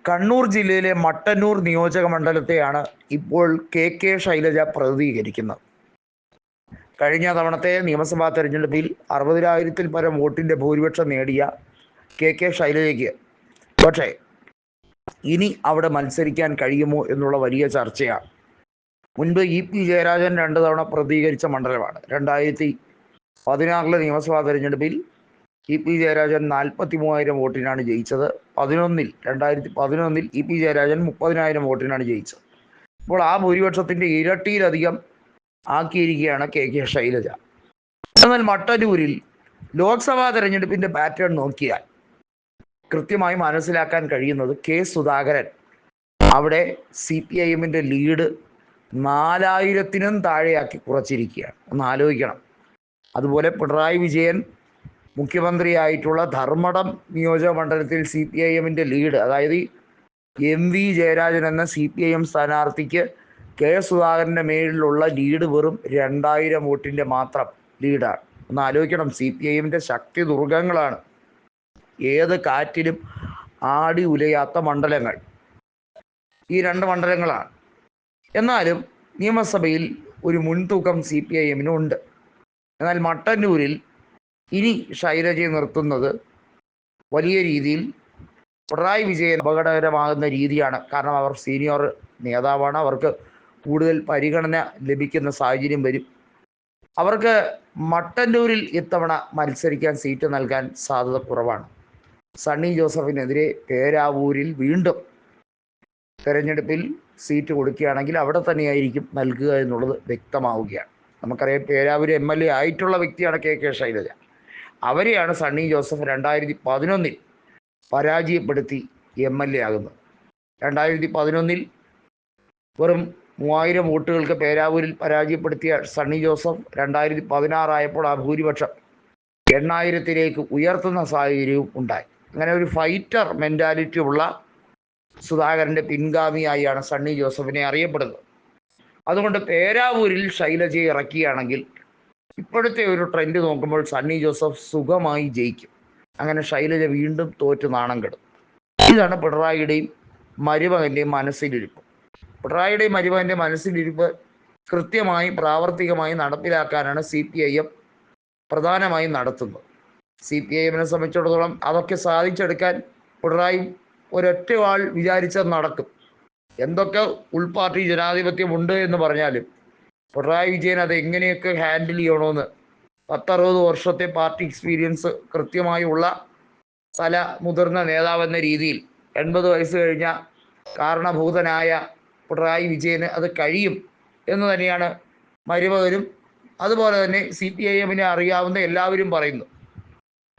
കണ്ണൂർ ജില്ലയിലെ മട്ടന്നൂർ നിയോജക മണ്ഡലത്തെയാണ് ഇപ്പോൾ കെ ശൈലജ പ്രതിനിധീകരിക്കുന്നത്. കഴിഞ്ഞ തവണത്തെ നിയമസഭാ തെരഞ്ഞെടുപ്പിൽ 60,000-ൽ പരം വോട്ടിൻ്റെ ഭൂരിപക്ഷം നേടിയ കെ ശൈലജയ്ക്ക് പക്ഷേ ഇനി അവിടെ മത്സരിക്കാൻ കഴിയുമോ എന്നുള്ള വലിയ ചർച്ചയാണ്. മുൻപ് ഇ.പി. ജയരാജൻ 2 തവണ പ്രതിനിധീകരിച്ച മണ്ഡലമാണ്. 2016 നിയമസഭാ തെരഞ്ഞെടുപ്പിൽ ഇ.പി. ജയരാജൻ 43,000 വോട്ടിനാണ് ജയിച്ചത്. 2011 ഇ.പി. ജയരാജൻ 30,000 വോട്ടിനാണ് ജയിച്ചത്. ഇപ്പോൾ ആ ഭൂരിപക്ഷത്തിൻ്റെ ഇരട്ടിയിലധികം ആക്കിയിരിക്കുകയാണ് കെ ശൈലജ. എന്നാൽ മട്ടന്നൂരിൽ ലോക്സഭാ തെരഞ്ഞെടുപ്പിൻ്റെ പാറ്റേൺ നോക്കിയാൽ കൃത്യമായി മനസ്സിലാക്കാൻ കഴിയുന്നത് കെ സുധാകരൻ അവിടെ CPIMൻ്റെ ലീഡ് 4,000-നും താഴെയാക്കി കുറച്ചിരിക്കുകയാണ്. ഒന്ന് ആലോചിക്കണം. അതുപോലെ പിണറായി വിജയൻ മുഖ്യമന്ത്രിയായിട്ടുള്ള ധർമ്മടം നിയോജക മണ്ഡലത്തിൽ CPIMൻ്റെ ലീഡ്, അതായത് MV ജയരാജൻ എന്ന CPIM സ്ഥാനാർത്ഥിക്ക് കെ സുധാകരൻ്റെ മേലിലുള്ള ലീഡ് വെറും 2,000 വോട്ടിൻ്റെ മാത്രം ലീഡാണ്. ഒന്ന് ആലോചിക്കണം. CPIMൻ്റെ ശക്തി ദുർഗങ്ങളാണ്, ഏത് കാറ്റിലും ആടി ഉലയാത്ത മണ്ഡലങ്ങൾ ഈ 2 മണ്ഡലങ്ങളാണ്. എന്നാലും നിയമസഭയിൽ ഒരു മുൻതൂക്കം CPIMനുണ്ട്. എന്നാൽ മട്ടന്നൂരിൽ ഇനി ശൈലജയെ നിർത്തുന്നത് വലിയ രീതിയിൽ പിണറായി വിജയൻ അപകടകരമാകുന്ന രീതിയാണ്. കാരണം അവർ സീനിയർ നേതാവാണ്, അവർക്ക് കൂടുതൽ പരിഗണന ലഭിക്കുന്ന സാഹചര്യം വരും. അവർക്ക് മട്ടന്നൂരിൽ ഇത്തവണ മത്സരിക്കാൻ സീറ്റ് നൽകാൻ സാധ്യത കുറവാണ്. സണ്ണി ജോസഫിനെതിരെ പേരാവൂരിൽ വീണ്ടും തെരഞ്ഞെടുപ്പിൽ സീറ്റ് കൊടുക്കുകയാണെങ്കിൽ അവിടെ തന്നെയായിരിക്കും നൽകുക എന്നുള്ളത് വ്യക്തമാവുകയാണ്. നമുക്കറിയാം, പേരാവൂർ MLA ആയിട്ടുള്ള വ്യക്തിയാണ് കെ ശൈലജ. അവരെയാണ് സണ്ണി ജോസഫ് 2011 പരാജയപ്പെടുത്തി MLA ആകുന്നത്. 2011 വെറും 3,000 വോട്ടുകൾക്ക് പേരാവൂരിൽ പരാജയപ്പെടുത്തിയ സണ്ണി ജോസഫ് 2016 ആയപ്പോൾ ആ ഭൂരിപക്ഷം 8,000-ലേക്ക് ഉയർത്തുന്ന സാഹചര്യവും ഉണ്ടായി. അങ്ങനെ ഒരു ഫൈറ്റർ മെൻറ്റാലിറ്റി ഉള്ള സുധാകരൻ്റെ പിൻഗാമിയായാണ് സണ്ണി ജോസഫിനെ അറിയപ്പെടുന്നത്. അതുകൊണ്ട് പേരാവൂരിൽ ശൈലജയെ ഇറക്കുകയാണെങ്കിൽ ഇപ്പോഴത്തെ ഒരു ട്രെൻഡ് നോക്കുമ്പോൾ സണ്ണി ജോസഫ് സുഖമായി ജയിക്കും. അങ്ങനെ ശൈലജ വീണ്ടും തോറ്റ് നാണം കെടും. ഇതാണ് പിണറായിയുടെയും മരുമകൻ്റെയും മനസ്സിലിരിപ്പ്. പിണറായിയുടെയും മരുമകൻ്റെ മനസ്സിലിരിപ്പ് കൃത്യമായി പ്രാവർത്തികമായി നടപ്പിലാക്കാനാണ് CPIM പ്രധാനമായും നടത്തുന്നത്. CPIMനെ സംബന്ധിച്ചിടത്തോളം അതൊക്കെ സാധിച്ചെടുക്കാൻ പിണറായി ഒരൊറ്റ ആൾ വിചാരിച്ചാൽ നടക്കും. എന്തൊക്കെ ഉൾപാർട്ടി ജനാധിപത്യമുണ്ട് എന്ന് പറഞ്ഞാലും പിണറായി വിജയൻ അത് എങ്ങനെയൊക്കെ ഹാൻഡിൽ ചെയ്യണമെന്ന് 10-60 വർഷത്തെ പാർട്ടി എക്സ്പീരിയൻസ് കൃത്യമായുള്ള പല മുതിർന്ന നേതാവെന്ന രീതിയിൽ 80 വയസ്സ് കഴിഞ്ഞ കാരണഭൂതനായ പിണറായി വിജയന് അത് കഴിയും എന്ന് തന്നെയാണ് മരുമകനും അതുപോലെ തന്നെ CPIMനെ അറിയാവുന്ന എല്ലാവരും പറയുന്നു.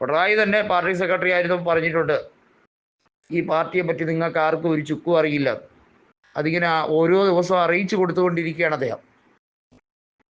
പിണറായി തന്നെ പാർട്ടി സെക്രട്ടറി ആയിരുന്നു പറഞ്ഞിട്ടുണ്ട്, ഈ പാർട്ടിയെ പറ്റി നിങ്ങൾക്ക് ആർക്കും ഒരു ചുക്കും അറിയില്ല. അതിങ്ങനെ ഓരോ ദിവസവും അറിയിച്ചു കൊടുത്തുകൊണ്ടിരിക്കുകയാണ് അദ്ദേഹം.